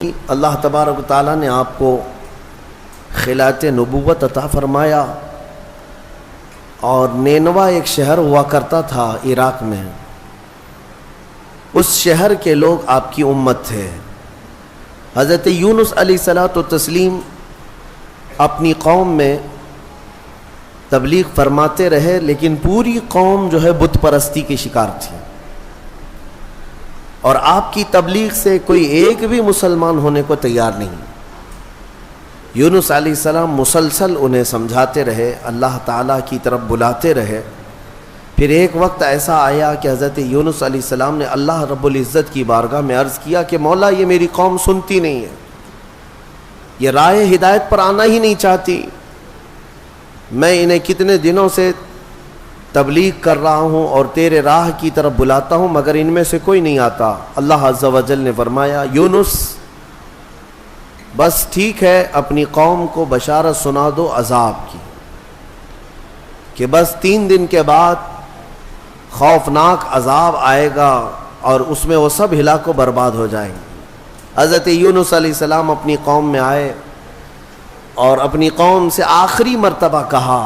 اللہ تبارک و تعالیٰ نے آپ کو خلعت نبوت عطا فرمایا، اور نینوا ایک شہر ہوا کرتا تھا عراق میں، اس شہر کے لوگ آپ کی امت تھے۔ حضرت یونس علیہ الصلوۃ والتسلیم اپنی قوم میں تبلیغ فرماتے رہے، لیکن پوری قوم جو ہے بت پرستی کی شکار تھی، اور آپ کی تبلیغ سے کوئی ایک بھی مسلمان ہونے کو تیار نہیں۔ یونس علیہ السلام مسلسل انہیں سمجھاتے رہے، اللہ تعالیٰ کی طرف بلاتے رہے۔ پھر ایک وقت ایسا آیا کہ حضرت یونس علیہ السلام نے اللہ رب العزت کی بارگاہ میں عرض کیا کہ مولا، یہ میری قوم سنتی نہیں ہے، یہ راہ ہدایت پر آنا ہی نہیں چاہتی، میں انہیں کتنے دنوں سے تبلیغ کر رہا ہوں اور تیرے راہ کی طرف بلاتا ہوں، مگر ان میں سے کوئی نہیں آتا۔ اللہ عز و جل نے فرمایا، یونس بس ٹھیک ہے، اپنی قوم کو بشارت سنا دو عذاب کی، کہ بس 3 دن کے بعد خوفناک عذاب آئے گا اور اس میں وہ سب ہلاک و برباد ہو جائیں گے۔ حضرت یونس علیہ السلام اپنی قوم میں آئے اور اپنی قوم سے آخری مرتبہ کہا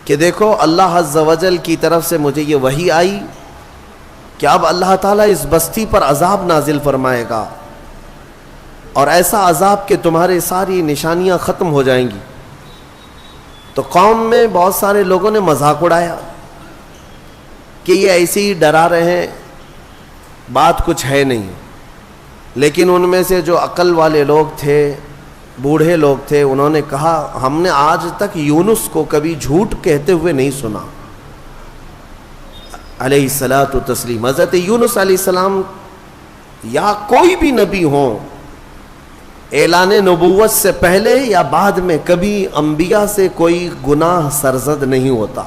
کہ دیکھو، اللہ عز و جل کی طرف سے مجھے یہ وحی آئی کہ اب اللہ تعالیٰ اس بستی پر عذاب نازل فرمائے گا، اور ایسا عذاب کہ تمہارے ساری نشانیاں ختم ہو جائیں گی۔ تو قوم میں بہت سارے لوگوں نے مذاق اڑایا کہ یہ ایسے ہی ڈرا رہے ہیں، بات کچھ ہے نہیں۔ لیکن ان میں سے جو عقل والے لوگ تھے، بوڑھے لوگ تھے، انہوں نے کہا، ہم نے آج تک یونس کو کبھی جھوٹ کہتے ہوئے نہیں سنا علیہ الصلاۃ والتسلیم۔ حضرت یونس علیہ السلام یا کوئی بھی نبی ہو، اعلان نبوت سے پہلے یا بعد میں کبھی انبیاء سے کوئی گناہ سرزد نہیں ہوتا۔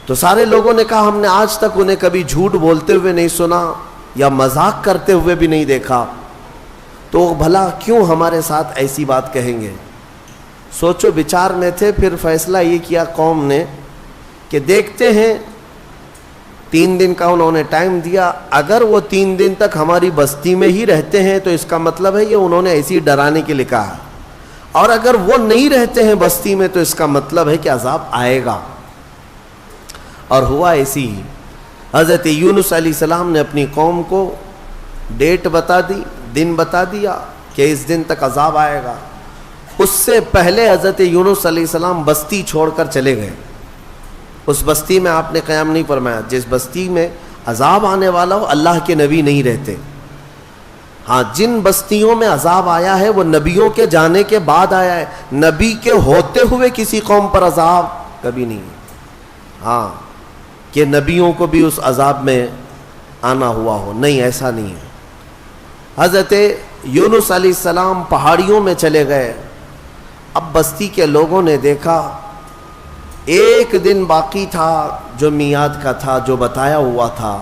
تو سارے لوگوں نے کہا، ہم نے آج تک انہیں کبھی جھوٹ بولتے ہوئے نہیں سنا یا مذاق کرتے ہوئے بھی نہیں دیکھا، تو بھلا کیوں ہمارے ساتھ ایسی بات کہیں گے؟ سوچو بچار میں تھے۔ پھر فیصلہ یہ کیا قوم نے کہ دیکھتے ہیں، 3 دن کا انہوں نے ٹائم دیا، اگر وہ 3 دن تک ہماری بستی میں ہی رہتے ہیں تو اس کا مطلب ہے یہ انہوں نے ایسی ڈرانے کے لیے کہا، اور اگر وہ نہیں رہتے ہیں بستی میں تو اس کا مطلب ہے کہ عذاب آئے گا۔ اور ہوا ایسی ہی۔ حضرت یونس علیہ السلام نے اپنی قوم کو ڈیٹ بتا دی، دن بتا دیا کہ اس دن تک عذاب آئے گا۔ اس سے پہلے حضرت یونس علیہ السلام بستی چھوڑ کر چلے گئے۔ اس بستی میں آپ نے قیام نہیں فرمایا۔ جس بستی میں عذاب آنے والا ہو، اللہ کے نبی نہیں رہتے۔ ہاں، جن بستیوں میں عذاب آیا ہے وہ نبیوں کے جانے کے بعد آیا ہے، نبی کے ہوتے ہوئے کسی قوم پر عذاب کبھی نہیں۔ ہاں، کہ نبیوں کو بھی اس عذاب میں آنا ہوا ہو، نہیں، ایسا نہیں ہے۔ حضرت یونس علیہ السلام پہاڑیوں میں چلے گئے۔ اب بستی کے لوگوں نے دیکھا 1 دن باقی تھا جو میعاد کا تھا، جو بتایا ہوا تھا۔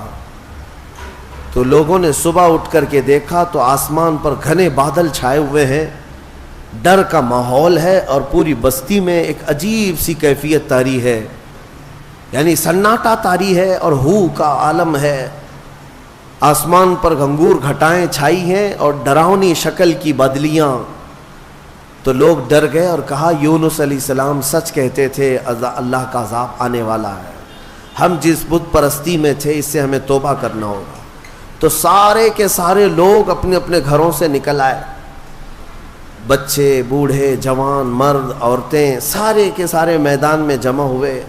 تو لوگوں نے صبح اٹھ کر کے دیکھا تو آسمان پر گھنے بادل چھائے ہوئے ہیں، ڈر کا ماحول ہے، اور پوری بستی میں ایک عجیب سی کیفیت طاری ہے، یعنی سناٹا طاری ہے اور ہو کا عالم ہے۔ آسمان پر گھنگور گھٹائیں چھائی ہیں اور ڈراؤنی شکل کی بدلیاں۔ تو لوگ ڈر گئے اور کہا، یونس علیہ السلام سچ کہتے تھے، اللہ کا عذاب آنے والا ہے، ہم جس بت پرستی میں تھے اس سے ہمیں توبہ کرنا ہوگا۔ تو سارے کے سارے لوگ اپنے اپنے گھروں سے نکل آئے، بچے، بوڑھے، جوان، مرد، عورتیں، سارے کے سارے میدان میں جمع ہوئے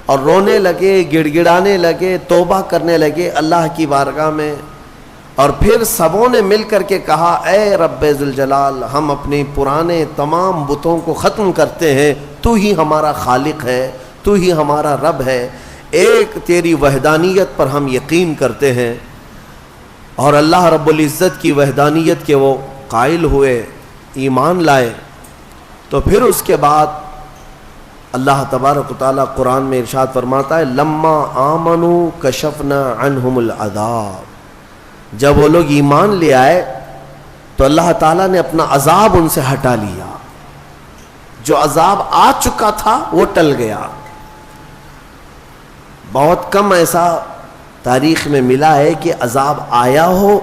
اور رونے لگے، گڑ گڑانے لگے، توبہ کرنے لگے اللہ کی بارگاہ میں۔ اور پھر سبوں نے مل کر کے کہا، اے رب ذوالجلال، ہم اپنے پرانے تمام بتوں کو ختم کرتے ہیں، تو ہی ہمارا خالق ہے، تو ہی ہمارا رب ہے، ایک تیری وحدانیت پر ہم یقین کرتے ہیں۔ اور اللہ رب العزت کی وحدانیت کے وہ قائل ہوئے، ایمان لائے۔ تو پھر اس کے بعد اللہ تبارک و تعالیٰ قرآن میں ارشاد فرماتا ہے، لما آمنوا کشفنا عنہم العذاب۔ جب وہ لوگ ایمان لے آئے تو اللہ تعالیٰ نے اپنا عذاب ان سے ہٹا لیا، جو عذاب آ چکا تھا وہ ٹل گیا۔ بہت کم ایسا تاریخ میں ملا ہے کہ عذاب آیا ہو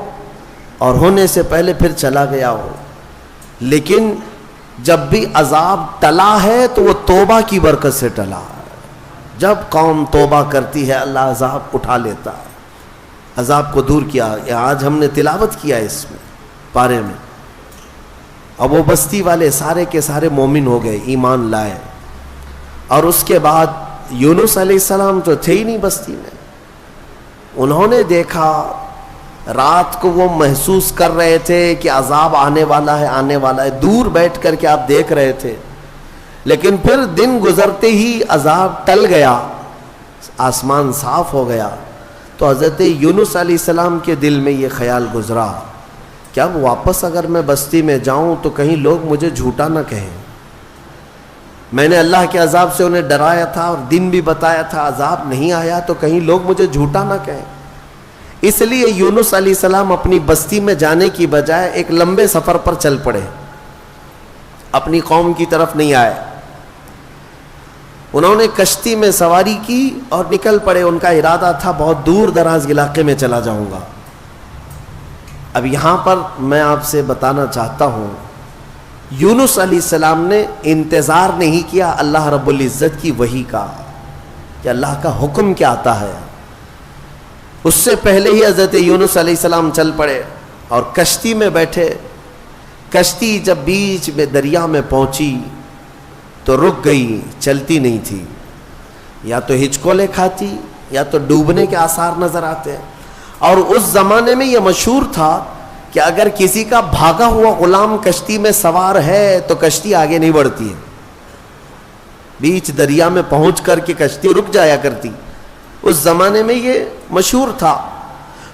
اور ہونے سے پہلے پھر چلا گیا ہو، لیکن جب بھی عذاب ٹلا ہے تو وہ توبہ کی برکت سے ٹلا ہے۔ جب قوم توبہ کرتی ہے اللہ عذاب اٹھا لیتا ہے، عذاب کو دور کیا۔ آج ہم نے تلاوت کیا اس میں پارے میں، اب وہ بستی والے سارے کے سارے مومن ہو گئے، ایمان لائے، اور اس کے بعد یونس علیہ السلام تو تھے ہی نہیں بستی میں۔ انہوں نے دیکھا، رات کو وہ محسوس کر رہے تھے کہ عذاب آنے والا ہے، آنے والا ہے، دور بیٹھ کر کے آپ دیکھ رہے تھے، لیکن پھر دن گزرتے ہی عذاب ٹل گیا، آسمان صاف ہو گیا، تو حضرت یونس علیہ السلام کے دل میں یہ خیال گزرا کہ اب واپس اگر میں بستی میں جاؤں تو کہیں لوگ مجھے جھوٹا نہ کہیں، میں نے اللہ کے عذاب سے انہیں ڈرایا تھا اور دن بھی بتایا تھا، عذاب نہیں آیا تو کہیں لوگ مجھے جھوٹا نہ کہیں۔ اس لیے یونس علیہ السلام اپنی بستی میں جانے کی بجائے ایک لمبے سفر پر چل پڑے، اپنی قوم کی طرف نہیں آئے۔ انہوں نے کشتی میں سواری کی اور نکل پڑے، ان کا ارادہ تھا بہت دور دراز علاقے میں چلا جاؤں گا۔ اب یہاں پر میں آپ سے بتانا چاہتا ہوں، یونس علیہ السلام نے انتظار نہیں کیا اللہ رب العزت کی وحی کا کہ اللہ کا حکم کیا آتا ہے، اس سے پہلے ہی حضرت یونس علیہ السلام چل پڑے اور کشتی میں بیٹھے۔ کشتی جب بیچ میں دریا میں پہنچی تو رک گئی، چلتی نہیں تھی، یا تو ہچکولے کھاتی یا تو ڈوبنے کے آثار نظر آتے۔ اور اس زمانے میں یہ مشہور تھا کہ اگر کسی کا بھاگا ہوا غلام کشتی میں سوار ہے تو کشتی آگے نہیں بڑھتی ہے، بیچ دریا میں پہنچ کر کے کشتی رک جایا کرتی، اس زمانے میں یہ مشہور تھا۔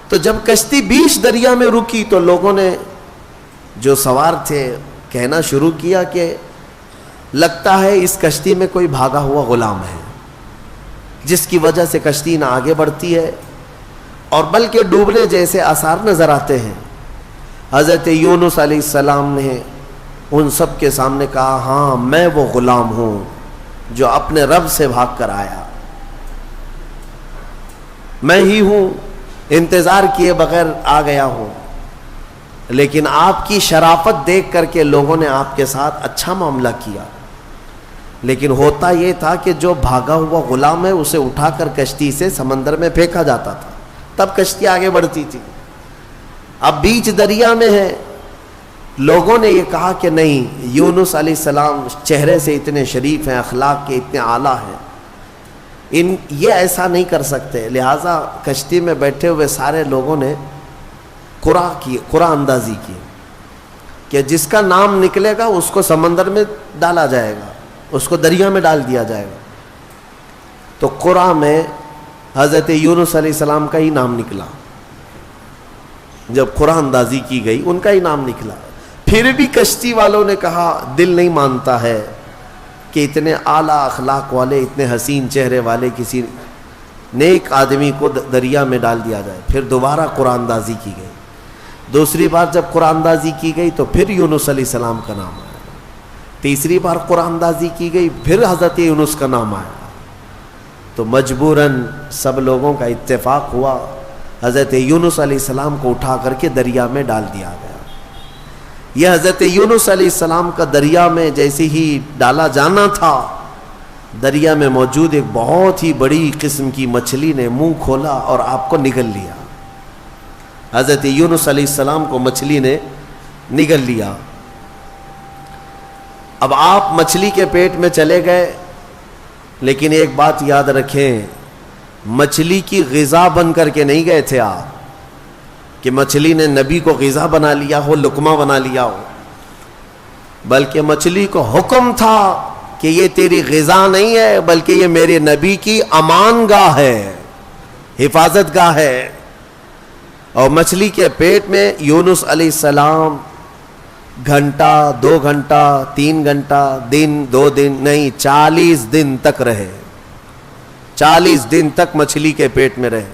تو جب کشتی بیچ دریا میں رکی تو لوگوں نے جو سوار تھے کہنا شروع کیا کہ لگتا ہے اس کشتی میں کوئی بھاگا ہوا غلام ہے، جس کی وجہ سے کشتی نہ آگے بڑھتی ہے اور بلکہ ڈوبنے جیسے آثار نظر آتے ہیں۔ حضرت یونس علیہ السلام نے ان سب کے سامنے کہا، ہاں میں وہ غلام ہوں جو اپنے رب سے بھاگ کر آیا، میں ہی ہوں، انتظار کیے بغیر آ گیا ہوں، لیکن آپ کی شرافت دیکھ کر کے لوگوں نے آپ کے ساتھ اچھا معاملہ کیا، لیکن ہوتا یہ تھا کہ جو بھاگا ہوا غلام ہے اسے اٹھا کر کشتی سے سمندر میں پھینکا جاتا تھا، تب کشتی آگے بڑھتی تھی۔ اب بیچ دریا میں ہے، لوگوں نے یہ کہا کہ نہیں، یونس علیہ السلام چہرے سے اتنے شریف ہیں، اخلاق کے اتنے اعلیٰ ہیں، یہ ایسا نہیں کر سکتے، لہٰذا کشتی میں بیٹھے ہوئے سارے لوگوں نے قرعہ اندازی کی کہ جس کا نام نکلے گا اس کو سمندر میں ڈالا جائے گا، اس کو دریا میں ڈال دیا جائے گا۔ تو قرعہ میں حضرت یونس علیہ السلام کا ہی نام نکلا، جب قرعہ اندازی کی گئی ان کا ہی نام نکلا۔ پھر بھی کشتی والوں نے کہا دل نہیں مانتا ہے کہ اتنے اعلیٰ اخلاق والے، اتنے حسین چہرے والے کسی نیک آدمی کو دریا میں ڈال دیا جائے۔ پھر دوبارہ قرعہ اندازی کی گئی، دوسری بار جب قرعہ اندازی کی گئی تو پھر یونس علیہ السلام کا نام آیا، تیسری بار قرعہ اندازی کی گئی پھر حضرت یونس کا نام آیا، تو مجبوراً سب لوگوں کا اتفاق ہوا، حضرت یونس علیہ السلام کو اٹھا کر کے دریا میں ڈال دیا گیا۔ یہ حضرت یونس علیہ السلام کا دریا میں جیسے ہی ڈالا جانا تھا، دریا میں موجود ایک بہت ہی بڑی قسم کی مچھلی نے منہ کھولا اور آپ کو نگل لیا۔ حضرت یونس علیہ السلام کو مچھلی نے نگل لیا۔ اب آپ مچھلی کے پیٹ میں چلے گئے، لیکن ایک بات یاد رکھیں، مچھلی کی غذا بن کر کے نہیں گئے تھے آپ کہ مچھلی نے نبی کو غذا بنا لیا ہو، لقمہ بنا لیا ہو، بلکہ مچھلی کو حکم تھا کہ یہ تیری غذا نہیں ہے بلکہ یہ میرے نبی کی امان گاہ ہے، حفاظت گاہ ہے۔ اور مچھلی کے پیٹ میں یونس علیہ السلام گھنٹہ، 2 گھنٹہ، 3 گھنٹہ، دن، 2 دن نہیں، 40 دن تک رہے، 40 دن تک مچھلی کے پیٹ میں رہے،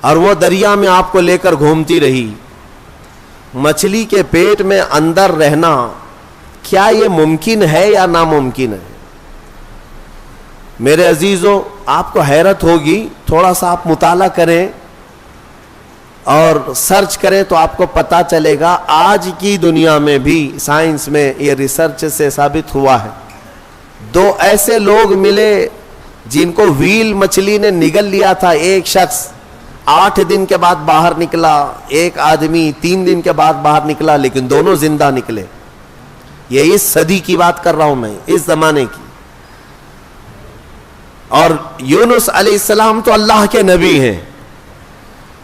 اور وہ دریا میں آپ کو لے کر گھومتی رہی۔ مچھلی کے پیٹ میں اندر رہنا کیا یہ ممکن ہے یا ناممکن ہے؟ میرے عزیزوں، آپ کو حیرت ہوگی، تھوڑا سا آپ مطالعہ کریں اور سرچ کریں تو آپ کو پتا چلے گا آج کی دنیا میں بھی سائنس میں یہ ریسرچ سے ثابت ہوا ہے. 2 ایسے لوگ ملے جن کو ویل مچھلی نے نگل لیا تھا. ایک شخص 8 دن کے بعد باہر نکلا, ایک آدمی 3 دن کے بعد باہر نکلا, لیکن دونوں زندہ نکلے. یہ اس صدی کی بات کر رہا ہوں میں, اس زمانے کی. اور یونس علیہ السلام تو اللہ کے نبی ہیں,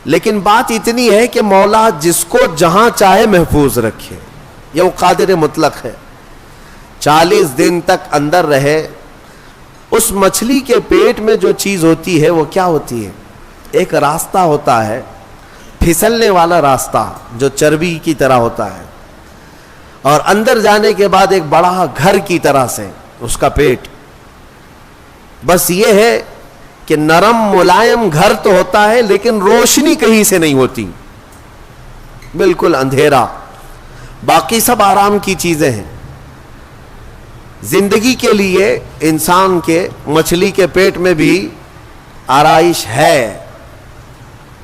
لیکن بات اتنی ہے کہ مولا جس کو جہاں چاہے محفوظ رکھے, یہ وہ قادر مطلق ہے. 40 دن تک اندر رہے. اس مچھلی کے پیٹ میں جو چیز ہوتی ہے وہ کیا ہوتی ہے؟ ایک راستہ ہوتا ہے, پھسلنے والا راستہ جو چربی کی طرح ہوتا ہے, اور اندر جانے کے بعد ایک بڑا گھر کی طرح سے اس کا پیٹ. بس یہ ہے کہ نرم ملائم گھر تو ہوتا ہے, لیکن روشنی کہیں سے نہیں ہوتی, بالکل اندھیرا. باقی سب آرام کی چیزیں ہیں. زندگی کے لیے انسان کے مچھلی کے پیٹ میں بھی آرائش ہے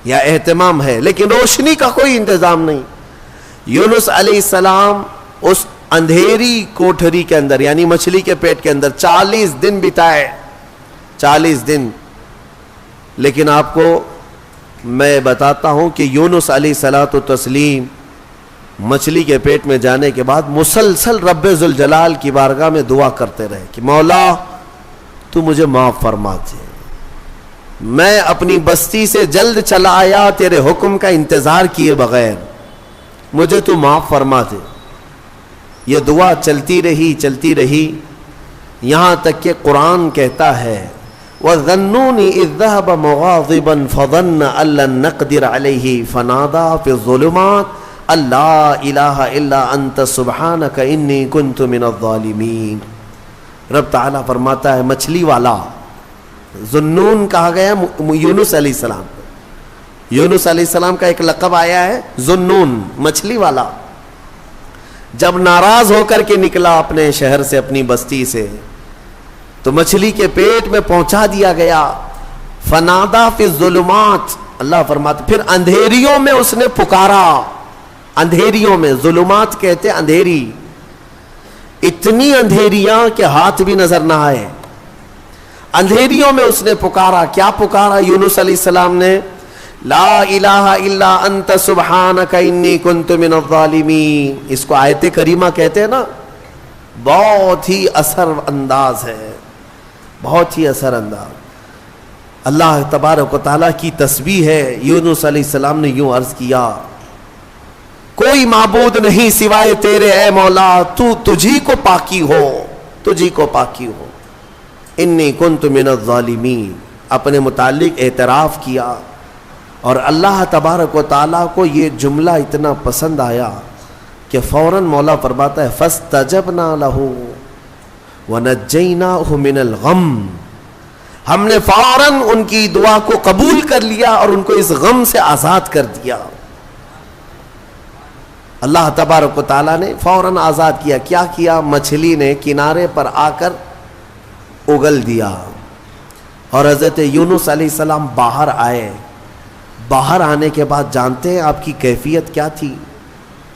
یا اہتمام ہے, لیکن روشنی کا کوئی انتظام نہیں. یونس علیہ السلام اس اندھیری کوٹھری کے اندر یعنی مچھلی کے پیٹ کے اندر 40 دن بتائے, 40 دن. لیکن آپ کو میں بتاتا ہوں کہ یونس علیہ الصلوۃ والتسلیم مچھلی کے پیٹ میں جانے کے بعد مسلسل رب ذوالجلال کی بارگاہ میں دعا کرتے رہے کہ مولا تو مجھے معاف فرما دے, میں اپنی بستی سے جلد چلا آیا تیرے حکم کا انتظار کیے بغیر, مجھے تو معاف فرما دے. یہ دعا چلتی رہی یہاں تک کہ قرآن کہتا ہے وَظَنُّونِ إِذْ ذَهَبَ مُغَاضِبًا فَظَنَّ أَن لَّن نَّقْدِرَ عَلَيْهِ فَنَادَىٰ فِي الظُّلُمَاتِ أَن لَّا إِلَٰهَ إِلَّا أَنتَ سُبْحَانَكَ إِنِّي كُنتُ مِنَ الظَّالِمِينَ. رب تعالیٰ فرماتا ہے مچھلی والا, ذنون کہا گیا یونس علیہ السلام. یونس علیہ السلام کا ایک لقب آیا ہے ذنون, مچھلی والا. جب ناراض ہو کر کے نکلا اپنے شہر سے, اپنی بستی سے, تو مچھلی کے پیٹ میں پہنچا دیا گیا. فنادا فی الظلمات, اللہ فرماتا پھر اندھیریوں میں اس نے پکارا. اندھیریوں میں, ظلمات کہتے اندھیری, اتنی اندھیریاں کہ ہاتھ بھی نظر نہ آئے. اندھیریوں میں اس نے پکارا. کیا پکارا یونس علیہ السلام نے؟ لا الہ الا انت سبحانک انی کنت من الظالمین. اس کو آیت کریمہ کہتے ہیں نا, بہت ہی اثر انداز ہے, بہت ہی اثر انداز. اللہ تبارک و تعالیٰ کی تسبیح ہے. یونس علیہ السلام نے یوں عرض کیا کوئی معبود نہیں سوائے تیرے اے مولا, تجھی کو پاکی ہو, تجھی کو پاکی ہو. انی کنت من الظالمین, اپنے متعلق اعتراف کیا. اور اللہ تبارک و تعالیٰ کو یہ جملہ اتنا پسند آیا کہ فوراً مولا فرماتا ہے فاستجبنا لہ ونجیناہ من الغم. ہم نے فوراً ان کی دعا کو قبول کر لیا اور ان کو اس غم سے آزاد کر دیا. اللہ تبارک و تعالیٰ نے فوراً آزاد کیا. کیا کیا؟ مچھلی نے کنارے پر آ کر اگل دیا اور حضرت یونس علیہ السلام باہر آئے. باہر آنے کے بعد جانتے ہیں آپ کی کیفیت کیا تھی؟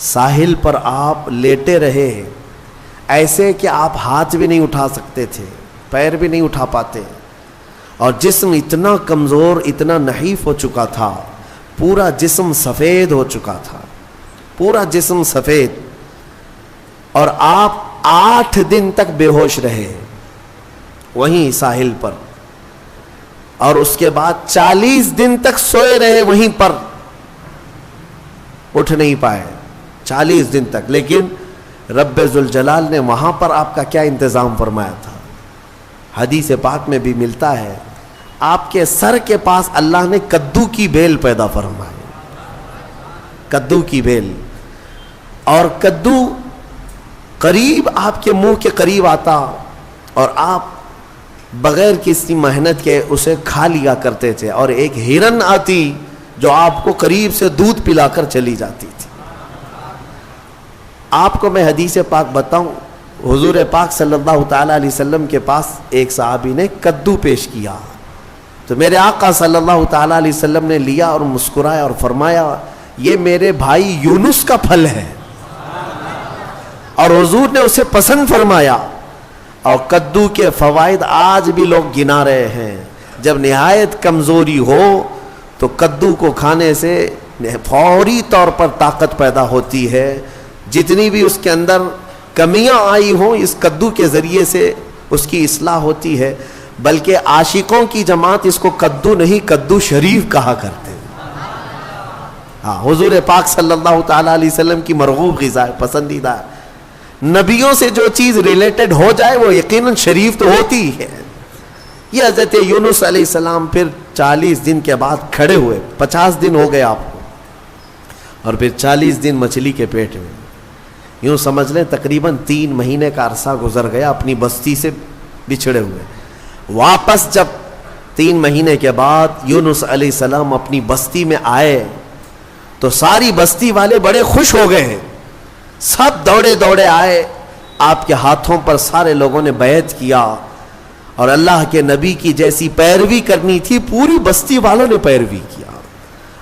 ساحل پر آپ لیٹے رہے ایسے کہ آپ ہاتھ بھی نہیں اٹھا سکتے تھے, پیر بھی نہیں اٹھا پاتے, اور جسم اتنا کمزور, اتنا نحیف ہو چکا تھا, پورا جسم سفید ہو چکا تھا, پورا جسم سفید. اور آپ 8 دن تک بے ہوش رہے وہیں ساحل پر, اور اس کے بعد 40 دن تک سوئے رہے وہیں پر, اٹھ نہیں پائے 40 دن تک. لیکن رب ذوالجلال نے وہاں پر آپ کا کیا انتظام فرمایا تھا؟ حدیث پاک میں بھی ملتا ہے آپ کے سر کے پاس اللہ نے کدو کی بیل پیدا فرمائی, کدو کی بیل. اور کدو قریب آپ کے منہ کے قریب آتا اور آپ بغیر کسی محنت کے اسے کھا لیا کرتے تھے. اور ایک ہرن آتی جو آپ کو قریب سے دودھ پلا کر چلی جاتی تھی. آپ کو میں حدیث پاک بتاؤں, حضور پاک صلی اللہ تعالیٰ علیہ وسلم کے پاس ایک صحابی نے کدو پیش کیا, تو میرے آقا صلی اللہ تعالیٰ علیہ وسلم نے لیا اور مسکرایا اور فرمایا یہ میرے بھائی یونس کا پھل ہے، اور حضور نے اسے پسند فرمایا. اور کدو کے فوائد آج بھی لوگ گنا رہے ہیں. جب نہایت کمزوری ہو تو کدو کو کھانے سے فوری طور پر طاقت پیدا ہوتی ہے. جتنی بھی اس کے اندر کمیاں آئی ہوں اس کدو کے ذریعے سے اس کی اصلاح ہوتی ہے. بلکہ عاشقوں کی جماعت اس کو کدو نہیں کدو شریف کہا کرتے ہیں. ہاں، حضور پاک صلی اللہ تعالیٰ علیہ وسلم کی مرغوب غذا ہے، پسندیدہ ہے. نبیوں سے جو چیز ریلیٹڈ ہو جائے وہ یقیناً شریف تو ہوتی ہے. یہ حضرت یونس علیہ السلام پھر 40 دن کے بعد کھڑے ہوئے. 50 دن ہو گئے آپ کو، اور پھر 40 دن مچھلی کے پیٹ میں. یوں سمجھ لیں تقریباً 3 مہینے کا عرصہ گزر گیا اپنی بستی سے بچھڑے ہوئے. واپس جب 3 مہینے کے بعد یونس علیہ السلام اپنی بستی میں آئے تو ساری بستی والے بڑے خوش ہو گئے ہیں. سب دوڑے دوڑے آئے، آپ کے ہاتھوں پر سارے لوگوں نے بیعت کیا، اور اللہ کے نبی کی جیسی پیروی کرنی تھی پوری بستی والوں نے پیروی کیا.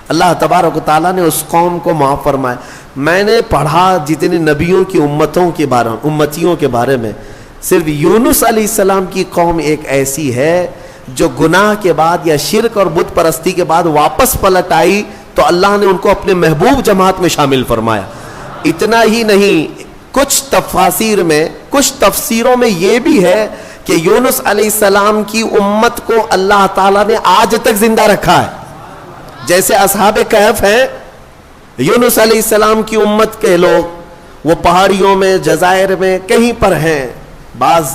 اللہ تبارک و تعالیٰ نے اس قوم کو معاف فرمایا. میں نے پڑھا جتنے نبیوں کی امتیوں کے بارے میں، صرف یونس علیہ السلام کی قوم ایک ایسی ہے جو گناہ کے بعد یا شرک اور بت پرستی کے بعد واپس پلٹ آئی تو اللہ نے ان کو اپنے محبوب جماعت میں شامل فرمایا. اتنا ہی نہیں، کچھ تفسیروں میں یہ بھی ہے کہ یونس علیہ السلام کی امت کو اللہ تعالیٰ نے آج تک زندہ رکھا ہے. جیسے اصحاب کہف ہیں، یونس علیہ السلام کی امت کے لوگ وہ پہاڑیوں میں، جزائر میں کہیں پر ہیں. بعض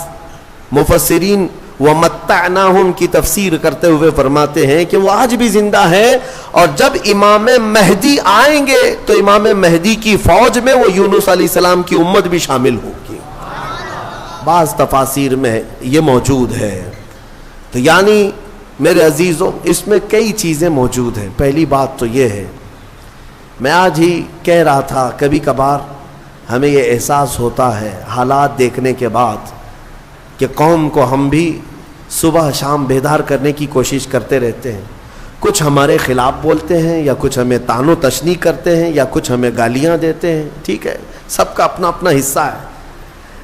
مفسرین وَمَتَّعْنَاهُمْ کی تفسیر کرتے ہوئے فرماتے ہیں کہ وہ آج بھی زندہ ہیں، اور جب امام مہدی آئیں گے تو امام مہدی کی فوج میں وہ یونس علیہ السلام کی امت بھی شامل ہوگی. بعض تفاسیر میں یہ موجود ہے. تو یعنی میرے عزیزوں اس میں کئی چیزیں موجود ہیں. پہلی بات تو یہ ہے، میں آج ہی کہہ رہا تھا کبھی کبھار ہمیں یہ احساس ہوتا ہے حالات دیکھنے کے بعد کہ قوم کو ہم بھی صبح شام بیدار کرنے کی کوشش کرتے رہتے ہیں. کچھ ہمارے خلاف بولتے ہیں، یا کچھ ہمیں طعن و تشنیع کرتے ہیں، یا کچھ ہمیں گالیاں دیتے ہیں. ٹھیک ہے، سب کا اپنا اپنا حصہ ہے.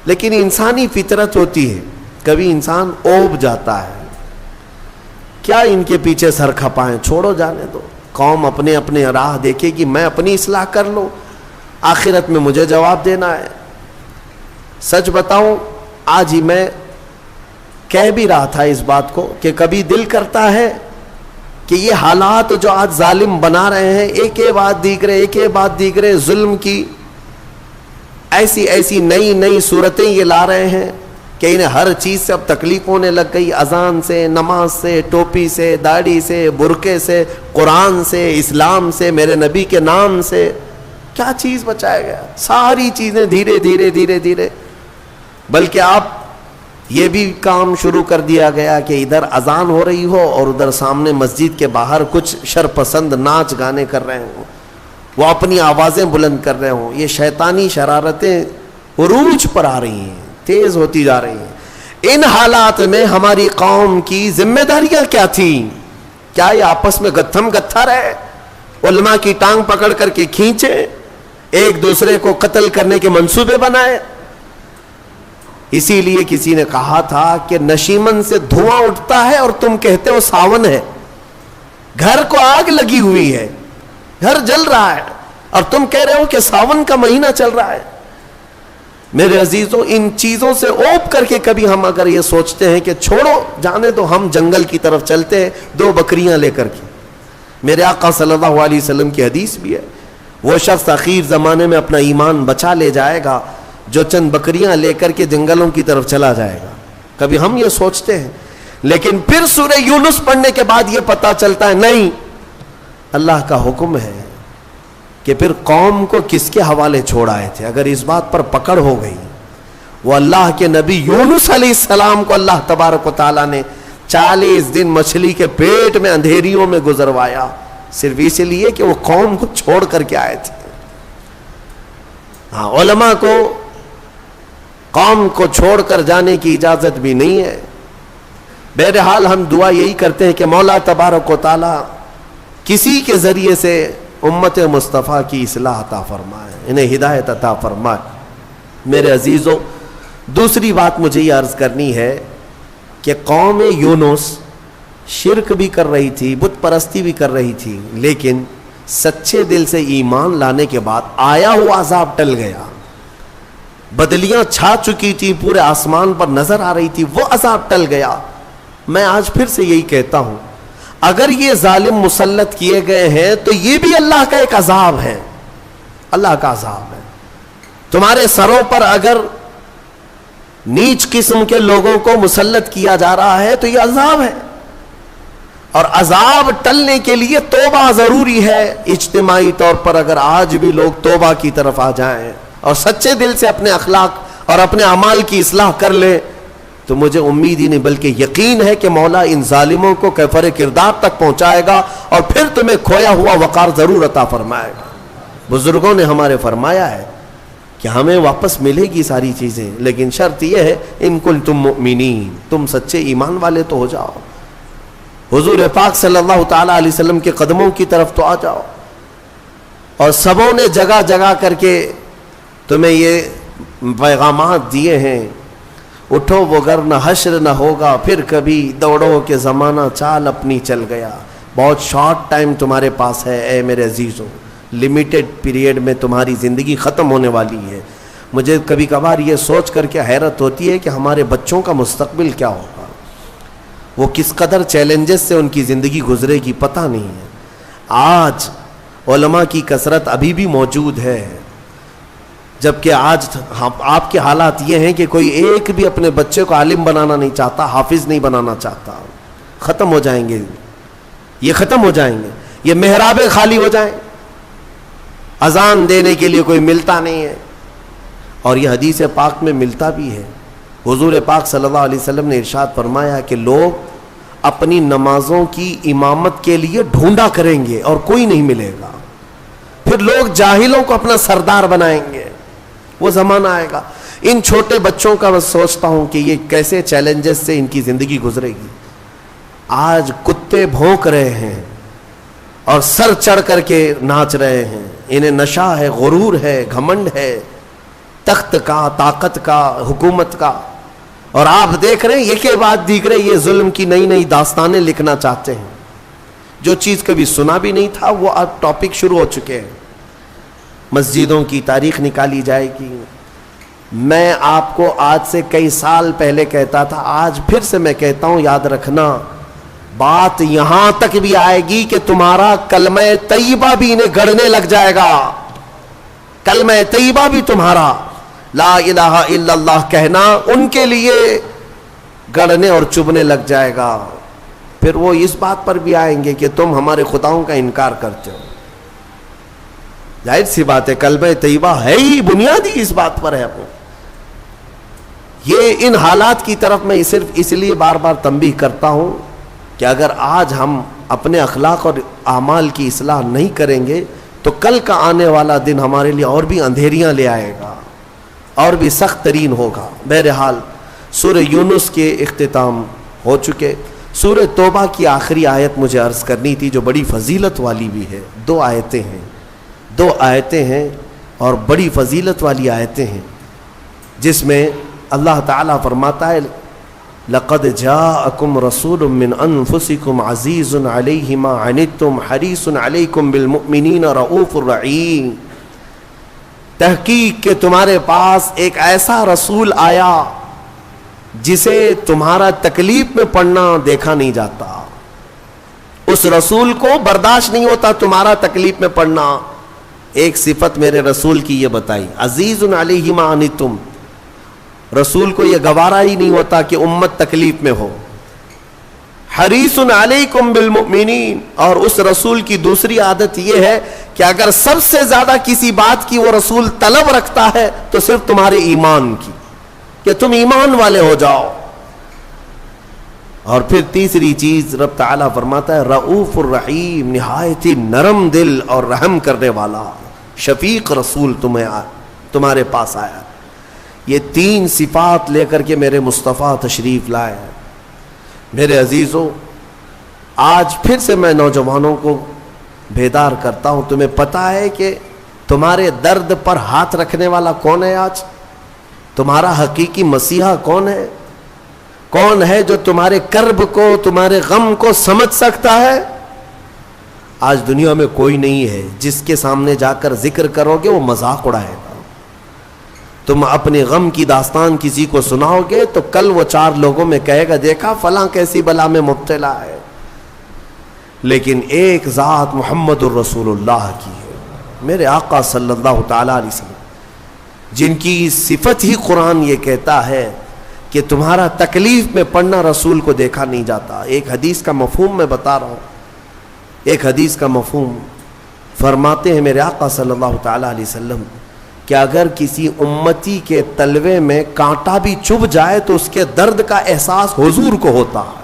لیکن انسانی فطرت ہوتی ہے، کبھی انسان اوب جاتا ہے. کیا ان کے پیچھے سر کھپائیں، چھوڑو جانے دو. قوم اپنے اپنے راہ دیکھے گی، میں اپنی اصلاح کر لوں، آخرت میں مجھے جواب دینا ہے. سچ بتاؤں، آج ہی میں کہہ بھی رہا تھا اس بات کو کہ کبھی دل کرتا ہے کہ یہ حالات جو آج ظالم بنا رہے ہیں، ایک بعد دیگرے ظلم کی ایسی نئی صورتیں یہ لا رہے ہیں کہ انہیں ہر چیز سے اب تکلیف ہونے لگ گئی. اذان سے، نماز سے، ٹوپی سے، داڑھی سے، برقعے سے، قرآن سے، اسلام سے، میرے نبی کے نام سے. کیا چیز بچایا گیا؟ ساری چیزیں دھیرے دھیرے. بلکہ آپ یہ بھی کام شروع کر دیا گیا کہ ادھر اذان ہو رہی ہو اور ادھر سامنے مسجد کے باہر کچھ شرپسند ناچ گانے کر رہے ہوں، وہ اپنی آوازیں بلند کر رہے ہوں. یہ شیطانی شرارتیں عروج پر آ رہی ہیں، تیز ہوتی جا رہی ہیں. ان حالات میں ہماری قوم کی ذمہ داریاں کیا تھیں؟ کیا یہ آپس میں گتھم گتھا رہے، علماء کی ٹانگ پکڑ کر کے کھینچے، ایک دوسرے کو قتل کرنے کے منصوبے بنائے؟ اسی لیے کسی نے کہا تھا کہ نشیمن سے دھواں اٹھتا ہے اور تم کہتے ہو ساون ہے. گھر کو آگ لگی ہوئی ہے، گھر جل رہا ہے، اور تم کہہ رہے ہو کہ ساون کا مہینہ چل رہا ہے. میرے عزیزوں، ان چیزوں سے اوپ کر کے کبھی ہم اگر یہ سوچتے ہیں کہ چھوڑو جانے دو، ہم جنگل کی طرف چلتے ہیں 2 بکریاں لے کر کے. میرے آقا صلی اللہ علیہ وسلم کی حدیث بھی ہے، وہ شخص اخیر زمانے میں اپنا ایمان بچا لے جائے گا جو چند بکریاں لے کر کے جنگلوں کی طرف چلا جائے گا. کبھی ہم یہ سوچتے ہیں، لیکن پھر سورہ یونس پڑھنے کے بعد یہ پتا چلتا ہے نہیں، اللہ کا حکم ہے کہ پھر قوم کو کس کے حوالے چھوڑ آئے تھے. اگر اس بات پر پکڑ ہو گئی، وہ اللہ کے نبی یونس علیہ السلام کو اللہ تبارک و تعالیٰ نے 40 دن مچھلی کے پیٹ میں اندھیریوں میں گزروایا، صرف اس لیے کہ وہ قوم کو چھوڑ کر کے آئے تھے. ہاں، علماء کو قوم کو چھوڑ کر جانے کی اجازت بھی نہیں ہے. بہرحال ہم دعا یہی کرتے ہیں کہ مولا تبارک و تعالی کسی کے ذریعے سے امت مصطفیٰ کی اصلاح عطا فرمائے، انہیں ہدایت عطا فرمائے۔ میرے عزیزوں، دوسری بات مجھے یہ عرض کرنی ہے کہ قوم یونس شرک بھی کر رہی تھی، بت پرستی بھی کر رہی تھی، لیکن سچے دل سے ایمان لانے کے بعد آیا ہوا عذاب ٹل گیا۔ بدلیاں چھا چکی تھی، پورے آسمان پر نظر آ رہی تھی، وہ عذاب ٹل گیا۔ میں آج پھر سے یہی کہتا ہوں، اگر یہ ظالم مسلط کیے گئے ہیں تو یہ بھی اللہ کا ایک عذاب ہے، اللہ کا عذاب ہے۔ تمہارے سروں پر اگر نیچ قسم کے لوگوں کو مسلط کیا جا رہا ہے تو یہ عذاب ہے، اور عذاب ٹلنے کے لیے توبہ ضروری ہے۔ اجتماعی طور پر اگر آج بھی لوگ توبہ کی طرف آ جائیں اور سچے دل سے اپنے اخلاق اور اپنے اعمال کی اصلاح کر لیں تو مجھے امید ہی نہیں بلکہ یقین ہے کہ مولا ان ظالموں کو کیفر کردار تک پہنچائے گا اور پھر تمہیں کھویا ہوا وقار ضرور عطا فرمائے گا۔ بزرگوں نے ہمارے فرمایا ہے کہ ہمیں واپس ملے گی ساری چیزیں، لیکن شرط یہ ہے ان کنتم مؤمنین، تم سچے ایمان والے تو ہو جاؤ، حضور پاک صلی اللہ تعالی علیہ وسلم کے قدموں کی طرف تو آ جاؤ۔ اور سبوں نے جگہ جگہ کر کے تمہیں یہ پیغامات دیے ہیں، اٹھو وگرنہ حشر نہ ہوگا پھر کبھی، دوڑو کہ زمانہ چال اپنی چل گیا۔ بہت شارٹ ٹائم تمہارے پاس ہے اے میرے عزیزوں، لمیٹڈ پیریڈ میں تمہاری زندگی ختم ہونے والی ہے۔ مجھے کبھی کبھار یہ سوچ کر کے حیرت ہوتی ہے کہ ہمارے بچوں کا مستقبل کیا ہوگا، وہ کس قدر چیلنجز سے ان کی زندگی گزرے گی پتہ نہیں ہے۔ آج علماء کی کثرت ابھی بھی موجود ہے، جبکہ آج آپ کے حالات یہ ہیں کہ کوئی ایک بھی اپنے بچے کو عالم بنانا نہیں چاہتا، حافظ نہیں بنانا چاہتا۔ ختم ہو جائیں گے، یہ ختم ہو جائیں گے، یہ محرابیں خالی ہو جائیں، اذان دینے کے لیے کوئی ملتا نہیں ہے۔ اور یہ حدیث پاک میں ملتا بھی ہے، حضور پاک صلی اللہ علیہ وسلم نے ارشاد فرمایا کہ لوگ اپنی نمازوں کی امامت کے لیے ڈھونڈا کریں گے اور کوئی نہیں ملے گا، پھر لوگ جاہلوں کو اپنا سردار بنائیں گے، وہ زمانہ آئے گا۔ ان چھوٹے بچوں کا میں سوچتا ہوں کہ یہ کیسے چیلنجز سے ان کی زندگی گزرے گی۔ آج کتے بھونک رہے ہیں اور سر چڑھ کر کے ناچ رہے ہیں، انہیں نشہ ہے، غرور ہے، گھمنڈ ہے، تخت کا، طاقت کا، حکومت کا، اور آپ دیکھ رہے ہیں یہ کے بعد دیکھ رہے یہ ظلم کی نئی نئی داستانیں لکھنا چاہتے ہیں۔ جو چیز کبھی سنا بھی نہیں تھا وہ اب ٹاپک شروع ہو چکے ہیں۔ مسجدوں کی تاریخ نکالی جائے گی۔ میں آپ کو آج سے کئی سال پہلے کہتا تھا، آج پھر سے میں کہتا ہوں، یاد رکھنا بات یہاں تک بھی آئے گی کہ تمہارا کلمہ طیبہ بھی انہیں گڑنے لگ جائے گا، کلمہ طیبہ بھی تمہارا لا الہ الا اللہ کہنا ان کے لیے گڑنے اور چبھنے لگ جائے گا۔ پھر وہ اس بات پر بھی آئیں گے کہ تم ہمارے خداؤں کا انکار کرتے ہو۔ ظاہر سی بات ہے، کلمہ طیبہ ہے ہی بنیادی اس بات پر ہے۔ یہ ان حالات کی طرف میں صرف اس لیے بار بار تنبیہ کرتا ہوں کہ اگر آج ہم اپنے اخلاق اور اعمال کی اصلاح نہیں کریں گے تو کل کا آنے والا دن ہمارے لیے اور بھی اندھیریاں لے آئے گا، اور بھی سخت ترین ہوگا۔ بہرحال سورہ یونس کے اختتام ہو چکے۔ سورہ توبہ کی آخری آیت مجھے عرض کرنی تھی جو بڑی فضیلت والی بھی ہے۔ دو آیتیں ہیں اور بڑی فضیلت والی آیتیں ہیں، جس میں اللہ تعالیٰ فرماتا ہے لَقَدْ جَاءَكُمْ رَسُولٌ مِّنْ أَنفُسِكُمْ عَزِيزٌ عَلَيْهِ مَا عَنِتُّمْ حَرِيصٌ عَلَيْكُمْ بِالْمُؤْمِنِينَ رَءُوفٌ رَحِيمٌ۔ تحقیق کہ تمہارے پاس ایک ایسا رسول آیا جسے تمہارا تکلیف میں پڑنا دیکھا نہیں جاتا، اس رسول کو برداشت نہیں ہوتا تمہارا تکلیف میں پڑنا۔ ایک صفت میرے رسول کی یہ بتائی، عزیز علیہ ما عنتم، رسول کو یہ گوارا ہی نہیں ہوتا کہ امت تکلیف میں ہو۔ حریص علیکم بالمؤمنین، اور اس رسول کی دوسری عادت یہ ہے کہ اگر سب سے زیادہ کسی بات کی وہ رسول طلب رکھتا ہے تو صرف تمہارے ایمان کی، کہ تم ایمان والے ہو جاؤ۔ اور پھر تیسری چیز رب تعالیٰ فرماتا ہے رؤوف الرحیم، نہایت نرم دل اور رحم کرنے والا شفیق رسول تمہارے پاس آیا۔ یہ تین صفات لے کر کے میرے مصطفیٰ تشریف لائے۔ میرے عزیزوں، آج پھر سے میں نوجوانوں کو بیدار کرتا ہوں. تمہیں پتا ہے کہ تمہارے درد پر ہاتھ رکھنے والا کون ہے؟ آج تمہارا حقیقی مسیحا کون ہے؟ کون ہے جو تمہارے کرب کو، تمہارے غم کو سمجھ سکتا ہے؟ آج دنیا میں کوئی نہیں ہے. جس کے سامنے جا کر ذکر کرو گے وہ مذاق اڑائے گا. تم اپنے غم کی داستان کسی کو سناؤ گے تو کل وہ 4 لوگوں میں کہے گا دیکھا فلاں کیسی بلا میں مبتلا ہے. لیکن ایک ذات محمد الرسول اللہ کی ہے، میرے آقا صلی اللہ تعالیٰ علیہ وسلم، جن کی صفت ہی قرآن یہ کہتا ہے کہ تمہارا تکلیف میں پڑنا رسول کو دیکھا نہیں جاتا. ایک حدیث کا مفہوم میں بتا رہا ہوں. ایک حدیث کا مفہوم فرماتے ہیں میرے آقا صلی اللہ تعالیٰ علیہ وسلم کہ اگر کسی امتی کے تلوے میں کانٹا بھی چبھ جائے تو اس کے درد کا احساس حضور کو ہوتا ہے.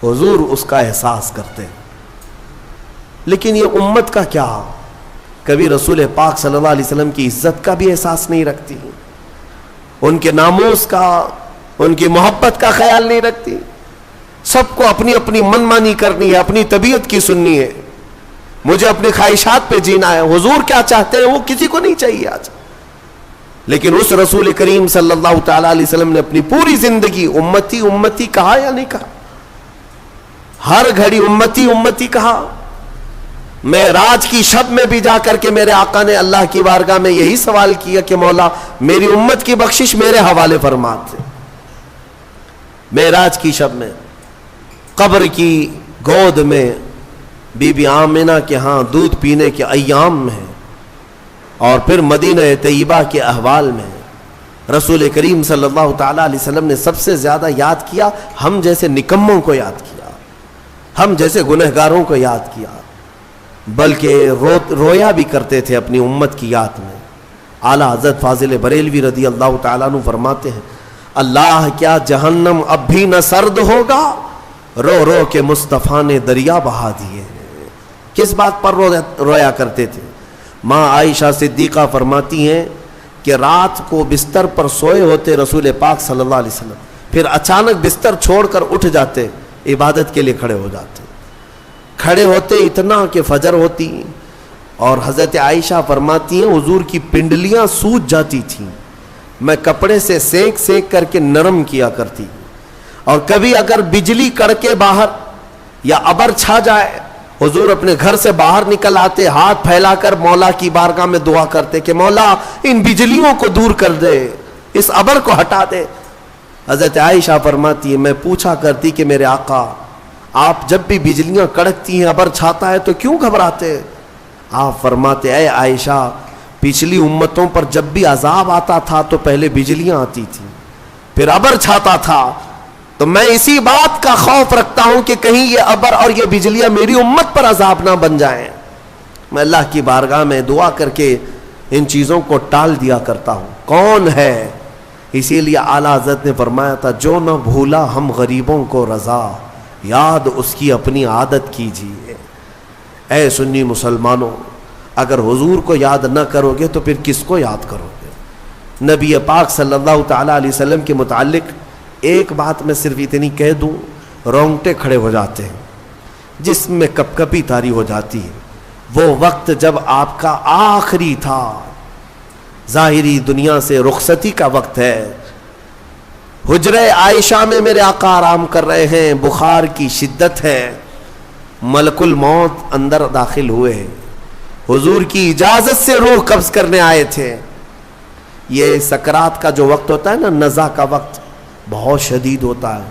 حضور اس کا احساس کرتے ہیں. لیکن یہ امت کا کیا، کبھی رسول پاک صلی اللہ علیہ وسلم کی عزت کا بھی احساس نہیں رکھتی، ان کے ناموس کا، ان کی محبت کا خیال نہیں رکھتی. سب کو اپنی اپنی من مانی کرنی ہے، اپنی طبیعت کی سننی ہے، مجھے اپنی خواہشات پہ جینا ہے. حضور کیا چاہتے ہیں وہ کسی کو نہیں چاہیے آج. لیکن اس رسول کریم صلی اللہ تعالیٰ علیہ وسلم نے اپنی پوری زندگی امتی امتی کہا یا نہیں کہا؟ ہر گھڑی امتی امتی کہا. معراج کی شب میں بھی جا کر کے میرے آقا نے اللہ کی بارگاہ میں یہی سوال کیا کہ مولا میری امت کی بخشش میرے حوالے فرماتے. معراج کی شب میں قبر کی گود میں بی بی آمنہ کے ہاں دودھ پینے کے ایام میں اور پھر مدینہ طیبہ کے احوال میں رسول کریم صلی اللہ تعالیٰ علیہ وسلم نے سب سے زیادہ یاد کیا ہم جیسے نکموں کو یاد کیا، ہم جیسے گنہگاروں کو یاد کیا، بلکہ رویا بھی کرتے تھے اپنی امت کی یاد میں. اعلیٰ حضرت فاضل بریلوی رضی اللہ تعالیٰ عنہ فرماتے ہیں اللہ کیا جہنم اب بھی نہ سرد ہوگا، رو رو کے مصطفیٰ نے دریا بہا دیے. کس بات پر رویا کرتے تھے؟ ماں عائشہ صدیقہ فرماتی ہیں کہ رات کو بستر پر سوئے ہوتے رسول پاک صلی اللہ علیہ وسلم، پھر اچانک بستر چھوڑ کر اٹھ جاتے، عبادت کے لیے کھڑے ہو جاتے. کھڑے ہوتے اتنا کہ فجر ہوتی، اور حضرت عائشہ فرماتی ہیں حضور کی پنڈلیاں سوج جاتی تھیں، میں کپڑے سے سینک سینک کر کے نرم کیا کرتی. اور کبھی اگر بجلی کڑکے باہر یا ابر چھا جائے حضور اپنے گھر سے باہر نکل آتے، ہاتھ پھیلا کر مولا کی بارگاہ میں دعا کرتے کہ مولا ان بجلیوں کو دور کر دے، اس ابر کو ہٹا دے. حضرت عائشہ فرماتی ہے میں پوچھا کرتی کہ میرے آقا آپ جب بھی بجلیاں کڑکتی ہیں ابر چھاتا ہے تو کیوں گھبراتے؟ آپ فرماتے اے عائشہ پچھلی امتوں پر جب بھی عذاب آتا تھا تو پہلے بجلیاں آتی تھیں پھر ابر چھاتا تھا، تو میں اسی بات کا خوف رکھتا ہوں کہ کہیں یہ ابر اور یہ بجلیاں میری امت پر عذاب نہ بن جائیں. میں اللہ کی بارگاہ میں دعا کر کے ان چیزوں کو ٹال دیا کرتا ہوں. کون ہے؟ اسی لیے اعلیٰ حضرت نے فرمایا تھا جو نہ بھولا ہم غریبوں کو رضا، یاد اس کی اپنی عادت کیجیے. اے سنی مسلمانوں، اگر حضور کو یاد نہ کرو گے تو پھر کس کو یاد کرو گے؟ نبی پاک صلی اللہ تعالیٰ علیہ وسلم کے متعلق ایک بات میں صرف اتنی کہہ دوں، رونگٹے کھڑے ہو جاتے ہیں، جسم میں کپ کپی طاری ہو جاتی ہے. وہ وقت جب آپ کا آخری تھا، ظاہری دنیا سے رخصتی کا وقت ہے. حجرہ عائشہ میں میرے آقا آرام کر رہے ہیں، بخار کی شدت ہے، ملک الموت اندر داخل ہوئے، حضور کی اجازت سے روح قبض کرنے آئے تھے. یہ سکرات کا جو وقت ہوتا ہے نا، نزع کا وقت بہت شدید ہوتا ہے.